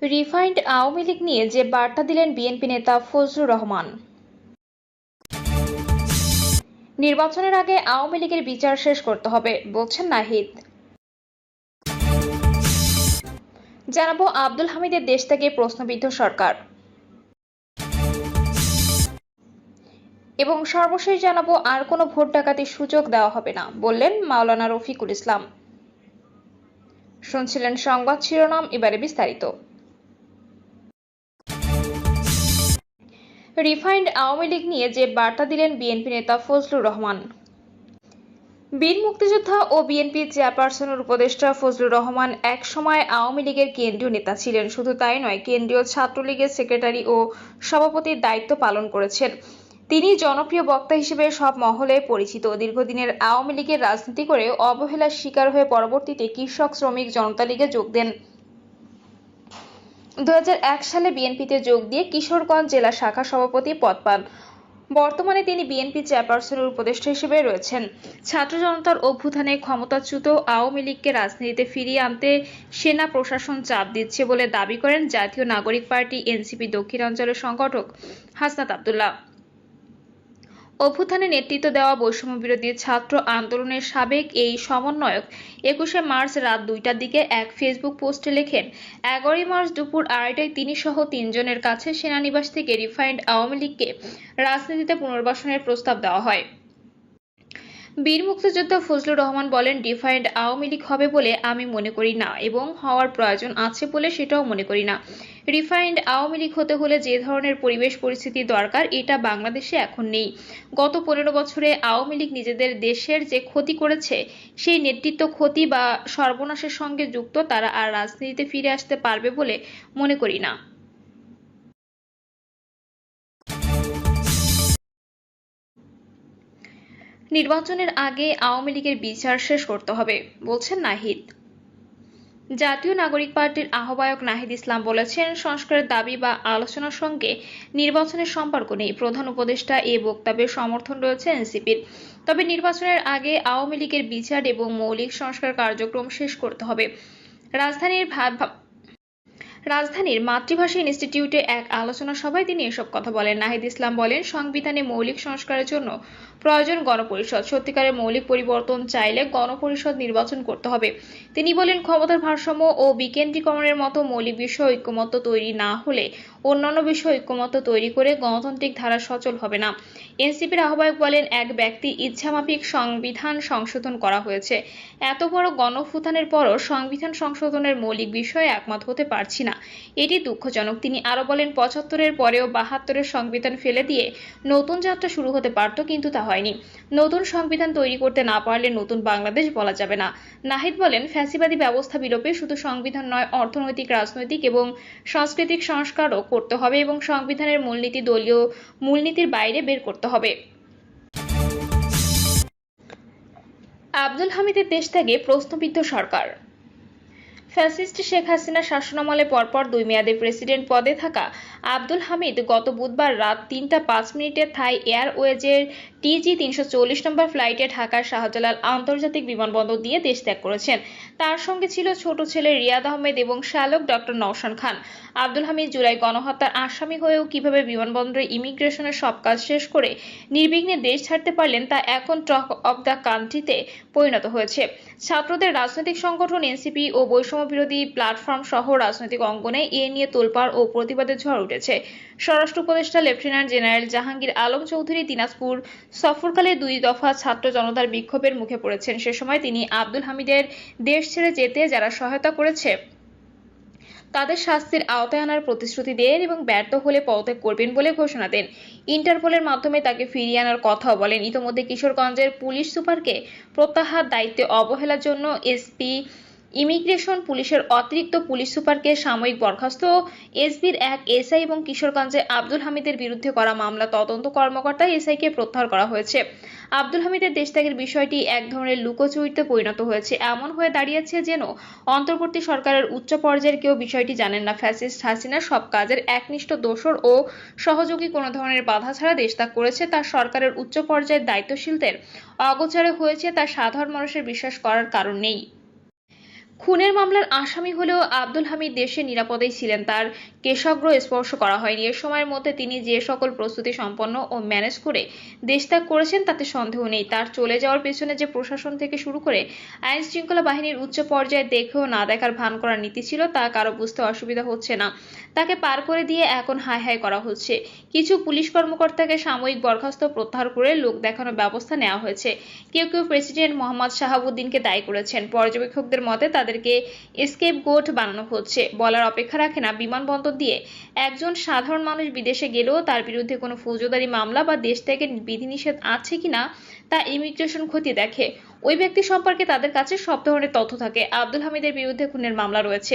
Refined Awami League নিয়ে যে বার্তা দিলেন বিএনপি নেতা ফজলুর রহমান। নির্বাচনের আগে আওয়ামী লীগের বিচার শেষ করতে হবে বলছেন নাহিদ। জানাবো আব্দুল হামিদের দেশ থেকে প্রশ্নবিদ্ধ সরকার এবং সর্বশেষ জানাবো আর কোনো ভোট ডাকাতির সুযোগ দেওয়া হবে না বললেন মাওলানা রফিকুল ইসলাম। শুনছিলেন সংবাদ শিরোনাম, এবারে বিস্তারিত। রিফাইন্ড আওয়ামী লীগ নিয়ে যে বার্তা দিলেন বিএনপি নেতা ফজলুর রহমান। বীর মুক্তিযোদ্ধা ও বিএনপি চেয়ারপারসনের উপদেষ্টা ফজলুর রহমান এক সময় আওয়ামী লীগের কেন্দ্রীয় নেতা ছিলেন। শুধু তাই নয়, কেন্দ্রীয় ছাত্রলীগের সেক্রেটারি ও সভাপতির দায়িত্ব পালন করেছেন। তিনি জনপ্রিয় বক্তা হিসেবে সব মহলে পরিচিত। দীর্ঘদিনের আওয়ামী লীগের রাজনীতি করে অবহেলার শিকার হয়ে পরবর্তীতে কৃষক শ্রমিক জনতা লীগে যোগ দেন। 2001 সালে বিএনপিতে যোগ দিয়ে কিশোরগঞ্জ জেলা শাখা সভাপতি পদ পান। বর্তমানে তিনি বিএনপি চেয়ারপারসনের উপদেষ্টা হিসেবে রয়েছেন। ছাত্র জনতার অভ্যুত্থানে ক্ষমতাচ্যুত আওয়ামী লীগকে রাজনীতিতে ফিরিয়ে আনতে সেনা প্রশাসন চাপ দিচ্ছে বলে দাবি করেন জাতীয় নাগরিক পার্টি এনসিপি দক্ষিণাঞ্চলের সংগঠক হাসনাত আব্দুল্লাহ। অভ্যুত্থানে নেতৃত্ব দেওয়া বৈষম্যবিরোধী ছাত্র আন্দোলনের সাবেক এই সমন্বয়ক 21 মার্চ রাত 2টার দিকে এক ফেসবুক পোস্টে লেখেন, 11 মার্চ দুপুর 2:30টায় তিনি সহ 3 জনের কাছে সেনানিবাস থেকে রিফাইন্ড আওয়ামী লীগকে রাজনীতিতে পুনর্বাসনের প্রস্তাব দেওয়া হয়। বীর মুক্তিযোদ্ধা ফজলুর রহমান বলেন, ডিফাইন্ড আওয়ামী লীগ হবে বলে আমি মনে করি না এবং হওয়ার প্রয়োজন আছে বলে সেটাও মনে করি না। রিফাইন্ড আওয়ামী লীগ হতে হলে যে ধরনের পরিবেশ পরিস্থিতি দরকার এটা বাংলাদেশে এখন নেই। গত 15 বছরে আওয়ামী লীগ নিজেদের দেশের যে ক্ষতি করেছে সেই নেতৃত্ব ক্ষতি বা সর্বনাশের সঙ্গে যুক্ত, তারা আর রাজনীতিতে ফিরে আসতে পারবে বলে মনে করি না। নির্বাচনের আগে আওয়ামী লীগের বিচার শেষ করতে হবে বলছেন নাহিদ। জাতীয় নাগরিক পার্টির আহ্বায়ক নাহিদ ইসলাম বলেছেন, সংস্কারের দাবি বা আলোচনার সঙ্গে নির্বাচনের সম্পর্ক নেই। প্রধান উপদেষ্টা এ বক্তব্যের সমর্থন রয়েছে এনসিপির। তবে নির্বাচনের আগে আওয়ামী লীগের বিচার এবং মৌলিক সংস্কার কার্যক্রম শেষ করতে হবে। রাজধানীর মাতৃভাষা ইনস্টিটিউটে এক আলোচনা সভায় তিনি এসব কথা বলেন। নাহিদ ইসলাম বলেন, সংবিধানে মৌলিক সংস্কারের জন্য প্রয়োজন গণপরিষদ। সত্যিকারের মৌলিক পরিবর্তন চাইলে গণপরিষদ নির্বাচন করতে হবে। তিনি বলেন, ক্ষমতার ভারসাম্য ও বিকেন্দ্রীকরণের মতো মৌলিক বিষয় ঐক্যমত্য তৈরি না হলে অন্যান্য বিষয় ঐক্যমত্য তৈরি করে গণতান্ত্রিক ধারা সচল হবে না। এনসিপির আহ্বায়ক বলেন, এক ব্যক্তি ইচ্ছামাফিক সংবিধান সংশোধন করা হয়েছে। এত বড় গণঅভ্যুত্থানের পরও সংবিধান সংশোধনের মৌলিক বিষয়ে একমত হতে পারছি না, এটি দুঃখজনক। তিনি আরো বলেন, 75-এর পরেও 72-এর সংবিধান ফেলে দিয়ে নতুন যাত্রা শুরু হতে পারত, কিন্তু তা হয়নি। নতুন সংবিধান তৈরি করতে না পারলে নতুন বাংলাদেশ বলা যাবে না। নাহিদ বলেন, ফ্যাসিবাদী ব্যবস্থা বিলোপে শুধু সংবিধান নয়, অর্থনৈতিক, রাজনৈতিক এবং সাংস্কৃতিক সংস্কারও করতে হবে এবং সংবিধানের মূলনীতি দলীয় মূলনীতির বাইরে বের করতে হবে। আব্দুল হামিদের দেশ থেকে প্রশ্নবিদ্ধ সরকার। ফ্যাসিস্ট শেখ হাসিনার শাসনামলে পরপর 2 মেয়াদে প্রেসিডেন্ট পদে থাকা আব্দুল হামিদ গত বুধবার রাত 3টা 5 মিনিটে থাই এয়ারওয়েজের TG 340 নম্বর ফ্লাইটে ঢাকার শাহজালাল আন্তর্জাতিক বিমানবন্দর দিয়ে দেশ ত্যাগ করেছেন। তার সঙ্গে ছিল ছোট ছেলে রিয়াদ আহমেদ এবং শ্যালক ডক্টর নওশান খান। আব্দুল হামিদ জুলাই গণহত্যার আসামি হয়েও কিভাবে বিমানবন্দরে ইমিগ্রেশনের সব কাজ শেষ করে নির্বিঘ্নে দেশ ছাড়তে পারলেন তা এখন টক অব দ্য কান্ট্রিতে পরিণত হয়েছে। ছাত্রদের রাজনৈতিক সংগঠন এনসিপি ও বৈষম্যবিরোধী প্ল্যাটফর্ম সহ রাজনৈতিক অঙ্গনে এ নিয়ে তোলপাড় ও প্রতিবাদের ঝড় উঠেছে। স্বরাষ্ট্র উপদেষ্টা লেফটেন্যান্ট জেনারেল জাহাঙ্গীর আলম চৌধুরী দিনাজপুর সফরকালে 2 দফা ছাত্র জনতার বিক্ষোভের মুখে পড়েছেন। সে সময় তিনি আব্দুল হামিদের দেশ ছেড়ে যেতে যারা সহায়তা করেছে তাদের শাস্তির আওতায় আনার প্রতিশ্রুতি দেন এবং ব্যর্থ হলে পদত্যাগ করবেন বলে ঘোষণা দেন। ইন্টারপোলের মাধ্যমে তাকে ফিরিয়ে আনার কথাও বলেন। ইতোমধ্যে কিশোরগঞ্জের পুলিশ সুপারকে প্রত্যাহার দায়িত্বে অবহেলার জন্য এসপি ইমিগ্রেশন পুলিশের অতিরিক্ত পুলিশ সুপারকে সাময়িক বরখাস্ত, এসবির এক এসআই এবং কিশোরগঞ্জে আব্দুল হামিদের বিরুদ্ধে করা মামলা তদন্ত কর্মকর্তা এসআইকে প্রত্যাহার করা হয়েছে। আব্দুল হামিদের দেশ ত্যাগের বিষয়টি এক ধরনের লুকোচুরিতে পরিণত হয়েছে। এমন হয়ে দাঁড়িয়েছে যেন অন্তর্বর্তী সরকারের উচ্চ পর্যায়ের কেউ বিষয়টি জানেন না। ফ্যাসিস্ট হাসিনা সব কাজের একনিষ্ঠ দোসর ও সহযোগী কোনো ধরনের বাধা ছাড়া দেশ ত্যাগ করেছে, তা সরকারের উচ্চ পর্যায়ের দায়িত্বশীলদের অগোচরে হয়েছে, তা সাধারণ মানুষের বিশ্বাস করার কারণ নেই। খুনের মামলার আসামি হলেও আব্দুল হামিদ দেশে নিরাপদেই ছিলেন, তার কেশাগ্র স্পর্শ করা হয়নি। এ সময়ের মধ্যে তিনি যে সকল প্রস্তুতি সম্পন্ন ও ম্যানেজ করে দেশ ত্যাগ করেছেন তাতে সন্দেহ নেই। তার চলে যাওয়ার পেছনে যে প্রশাসন থেকে শুরু করে আইন শৃঙ্খলা বাহিনীর উচ্চ পর্যায়ে দেখেও না দেখার ভান করার নীতি ছিল তা কারো বুঝতে অসুবিধা হচ্ছে না। তাকে পার করে দিয়ে এখন হাই হাই করা হচ্ছে। কিছু পুলিশ কর্মকর্তাকে সাময়িক বরখাস্ত প্রত্যাহার করে লোক দেখানোর ব্যবস্থা নেওয়া হয়েছে। কেউ কেউ প্রেসিডেন্ট মোহাম্মদ শাহাবুদ্দিনকে দায়ী করেছেন। পর্যবেক্ষকদের মতে তাদেরকে এসকেপ গোট বানানো হচ্ছে। বলার অপেক্ষা রাখে না, বিমানবন্দর দিয়ে একজন সাধারণ মানুষ বিদেশে গেলেও তার বিরুদ্ধে কোনো ফৌজদারি মামলা বা দেশ থেকে বিধিনিষেধ আছে কিনা তা ইমিগ্রেশন খতিয়ে দেখে। ওই ব্যক্তি সম্পর্কে তাদের কাছে সব ধরনের তথ্য থাকে। আব্দুল হামিদের বিরুদ্ধে খুনের মামলা রয়েছে,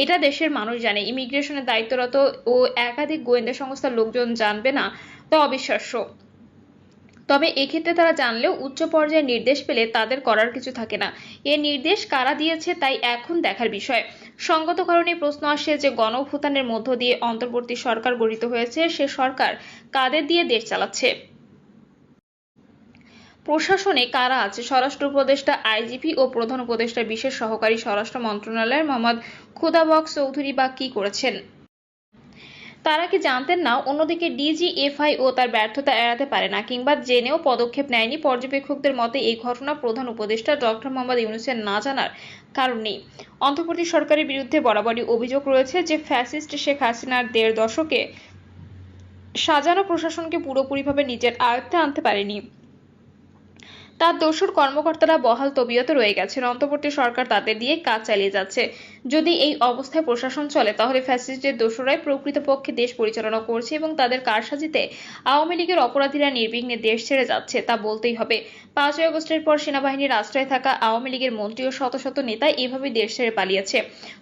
এটা দেশের মানুষ জানে। ইমিগ্রেশনের দায়িত্বরত ও একাধিক গোয়েন্দা সংস্থার লোকজন জানবে না তা অবিশ্বাস্য। তবে এক্ষেত্রে তারা জানলেও উচ্চ পর্যায়ের নির্দেশ পেলে তাদের করার কিছু থাকে না। এ নির্দেশ কারা দিয়েছে তাই এখন দেখার বিষয়। সঙ্গত কারণে প্রশ্ন আসে যে গণঅভ্যুত্থানের মধ্য দিয়ে অন্তর্বর্তী সরকার গঠিত হয়েছে, সে সরকার কাদের দিয়ে দেশ চালাচ্ছে? প্রশাসনে কারা আছে? স্বরাষ্ট্র উপদেষ্টা, আইজিপি ও প্রধান উপদেষ্টার বিশেষ সহকারী স্বরাষ্ট্র মন্ত্রণালয়ের মোহাম্মদ খুদাবক্স চৌধুরী বা কি করেছেন? তারা কি জানতেন না? অন্যদিকে ডিজিএফআই ও তার ব্যর্থতা এড়াতে পারে না কিংবা জেনেও পদক্ষেপ নেয়নি। পর্যবেক্ষকদের মতে এই ঘটনা প্রধান উপদেষ্টা ডক্টর মোহাম্মদ ইউনূসের না জানার কারণ নেই। অন্তর্বর্তী সরকারের বিরুদ্ধে বরাবরই অভিযোগ রয়েছে যে ফ্যাসিস্ট শেখ হাসিনার ১.৫ দশকে সাজানো প্রশাসনকে পুরোপুরিভাবে নিজের আয়ত্তে আনতে পারেনি। তার দোসর কর্মকর্তারা বহাল তবিয়তে রয়ে গেছেন। অন্তর্বর্তী সরকার তাদের দিয়ে কাজ চালিয়ে যাচ্ছে। যদি এই অবস্থায় প্রশাসন চলে তাহলে ফ্যাসিস্টের দোসরাই প্রকৃতপক্ষে দেশ পরিচালনা করছে এবং তাদের কারসাজিতে আওয়ামী লীগের অপরাধীরা নির্বিঘ্নে দেশ ছেড়ে যাচ্ছে তা বলতেই হবে। ৫ই আগস্টের পর সেনাবাহিনীর আশ্রয়ে থাকা আওয়ামী লীগের মন্ত্রী ও শত শত নেতা এভাবেই দেশ ছেড়ে পালিয়েছে।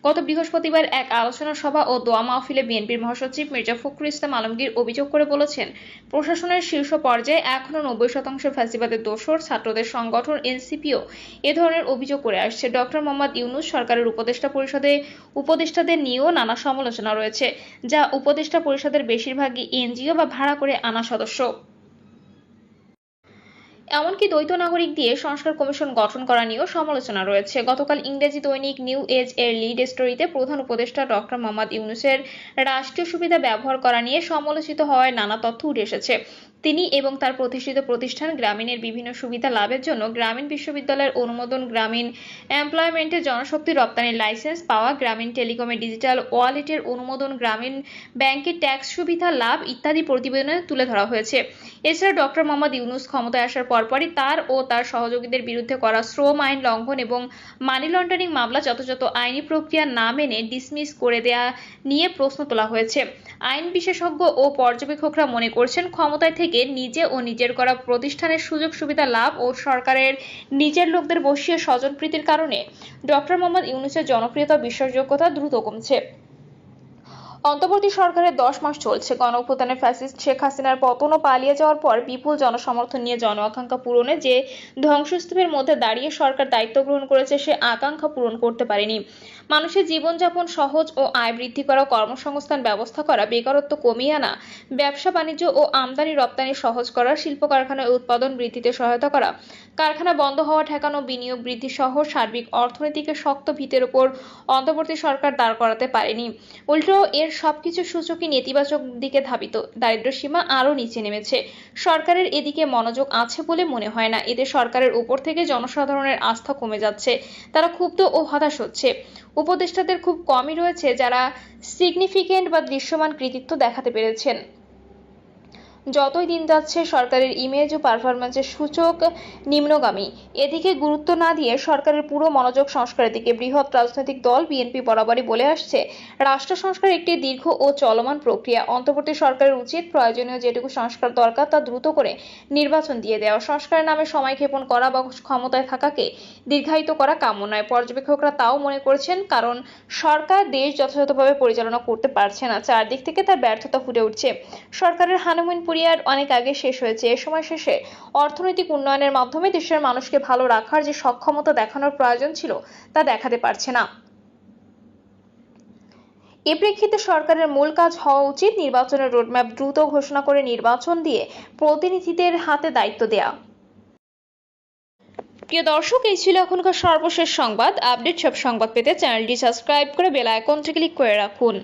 গত বৃহস্পতিবার এক আলোচনা সভা ও দোয়া মাহফিলে বিএনপির মহাসচিব মির্জা ফখরুল ইসলাম আলমগীর অভিযোগ করে বলেছেন, প্রশাসনের শীর্ষ পর্যায়ে এখনো ৯০% ফ্যাসিবাদের দোসর। ছাত্রদের সংগঠন এনসিপিও এ ধরনের অভিযোগ করে আসছে। ডক্টর মোহাম্মদ ইউনূস সরকারের উপদেষ্টা পরিষদে উপদেষ্টাদের নিয়েও নানা সমালোচনা রয়েছে, যা উপদেষ্টা পরিষদের বেশিরভাগই এনজিও বা ভাড়া করে আনা সদস্য। এমনকি দ্বৈত নাগরিক দিয়ে সংস্কার কমিশন গঠন করা নিয়েও সমালোচনা রয়েছে। গতকাল ইংরেজি দৈনিক নিউ এজ এর লিড স্টোরিতে প্রধান উপদেষ্টা ডক্টর মোহাম্মদ ইউনূসের রাষ্ট্রীয় সুবিধা ব্যবহার করা নিয়ে সমালোচিত হওয়ায় নানা তথ্য উঠে এসেছে। তিনি এবং তার প্রতিষ্ঠিত প্রতিষ্ঠান গ্রামীণের বিভিন্ন সুবিধা লাভের জন্য গ্রামীণ বিশ্ববিদ্যালয়ের অনুমোদন, গ্রামীণ এমপ্লয়মেন্টের জনশক্তি রপ্তানির লাইসেন্স পাওয়া, গ্রামীণ টেলিকমের ডিজিটাল ওয়ালেটের অনুমোদন, গ্রামীণ ব্যাংকের ট্যাক্স সুবিধা লাভ ইত্যাদি প্রতিবেদনে তুলে ধরা হয়েছে। এছাড়া ডক্টর মোহাম্মদ ইউনূস ক্ষমতায় আসার পরপরই তার ও তার সহযোগীদের বিরুদ্ধে করা শ্রম আইন লঙ্ঘন এবং মানি লন্ডারিং মামলা যথাযথ আইনি প্রক্রিয়া না মেনে ডিসমিস করে দেয়া নিয়ে প্রশ্ন তোলা হয়েছে। আইন বিশেষজ্ঞ ও পর্যবেক্ষকরা মনে করছেন, ক্ষমতায় থেকে নিজে ও নিজের করা প্রতিষ্ঠানের সুযোগ সুবিধা লাভ ও সরকারের নিজের লোকদের বসিয়ে স্বজনপ্রীতির কারণে ডক্টর মোহাম্মদ ইউনূসের জনপ্রিয়তা ও বিশ্বাসযোগ্যতা দ্রুত কমছে। অন্তর্বর্তী সরকারের ১০ মাস চলছে। গণঅভ্যুত্থানে ফ্যাসিস্ট শেখ হাসিনার পতন ও পালিয়ে যাওয়ার পর বিপুল জনসমর্থন নিয়ে জন আকাঙ্ক্ষা পূরণে যে ধ্বংসস্তূপের মধ্যে দাঁড়িয়ে সরকার দায়িত্ব গ্রহণ করেছে সে আকাঙ্ক্ষা পূরণ করতে পারেনি। মানুষের জীবনযাপন সহজ ও আয় বৃদ্ধি করা, কর্মসংস্থান ব্যবস্থা করা, বেকারত্ব কমিয়ে আনা, ব্যবসা বাণিজ্য ও আমদানি রপ্তানি সহজ করা, শিল্প কারখানায় উৎপাদন বৃদ্ধিতে সহায়তা করা, কারখানা বন্ধ হওয়া ঠেকানো, বিনিয়োগ বৃদ্ধি সহ সার্বিক অর্থনীতিকে শক্ত ভিতের উপর অন্তর্বর্তী সরকার দাঁড় করাতে পারেনি। উল্টো এর সবকিছু সূচকই নেতিবাচক দিকে ধাবিত। দারিদ্র্যসীমা আরও নিচে নেমেছে। সরকারের এদিকে মনোযোগ আছে বলে মনে হয় না। এতে সরকারের উপর থেকে জনসাধারণের আস্থা কমে যাচ্ছে। তারা ক্ষুব্ধ ও হতাশ হচ্ছে। উপদেষ্টাদের খুব কমই রয়েছে যারা সিগনিফিকেন্ট বা দৃশ্যমান কৃতিত্ব দেখাতে পেরেছেন। যতই দিন যাচ্ছে সরকারের ইমেজ ও পারফরম্যান্সের সূচক নিম্নগামী। এদিকে গুরুত্ব না দিয়ে সরকারের পুরো মনোযোগ সংস্কারের দিকে। বৃহৎ রাজনৈতিক দল বিএনপি বরাবরই বলে আসছে, রাষ্ট্র সংস্কার একটি দীর্ঘ ও চলমান প্রক্রিয়া। অন্তর্বর্তী সরকারের উচিত প্রয়োজনীয় যেটুকু সংস্কার দরকার তা দ্রুত করে নির্বাচন দিয়ে দেওয়া। সংস্কারের নামে সময় ক্ষেপণ করা বা ক্ষমতায় থাকাকে দীর্ঘায়িত করা কাম্য নয়। পর্যবেক্ষকরা তাও মনে করছেন, কারণ সরকার দেশ যথাযথভাবে পরিচালনা করতে পারছে না। চারদিক থেকে তার ব্যর্থতা ফুটে উঠছে। সরকারের হানিমুন পিরিয়ড অনেক আগে শেষ হয়েছে। এ সময় শেষে অর্থনৈতিক উন্নয়নের মাধ্যমে দেশের মানুষকে ভালো রাখার যে সক্ষমতা দেখানোর প্রয়োজন ছিল তা দেখাতে পারছে না। এ প্রেক্ষিতে সরকারের মূল কাজ হওয়া উচিত নির্বাচনের রোডম্যাপ দ্রুত ঘোষণা করে নির্বাচন দিয়ে প্রতিনিধিদের হাতে দায়িত্ব দেয়া। প্রিয় দর্শক, এই ছিল এখনকার সর্বশেষ সংবাদ। আপডেট সব সংবাদ পেতে চ্যানেলটি সাবস্ক্রাইব করে বেল আইকনটি ক্লিক করে রাখুন।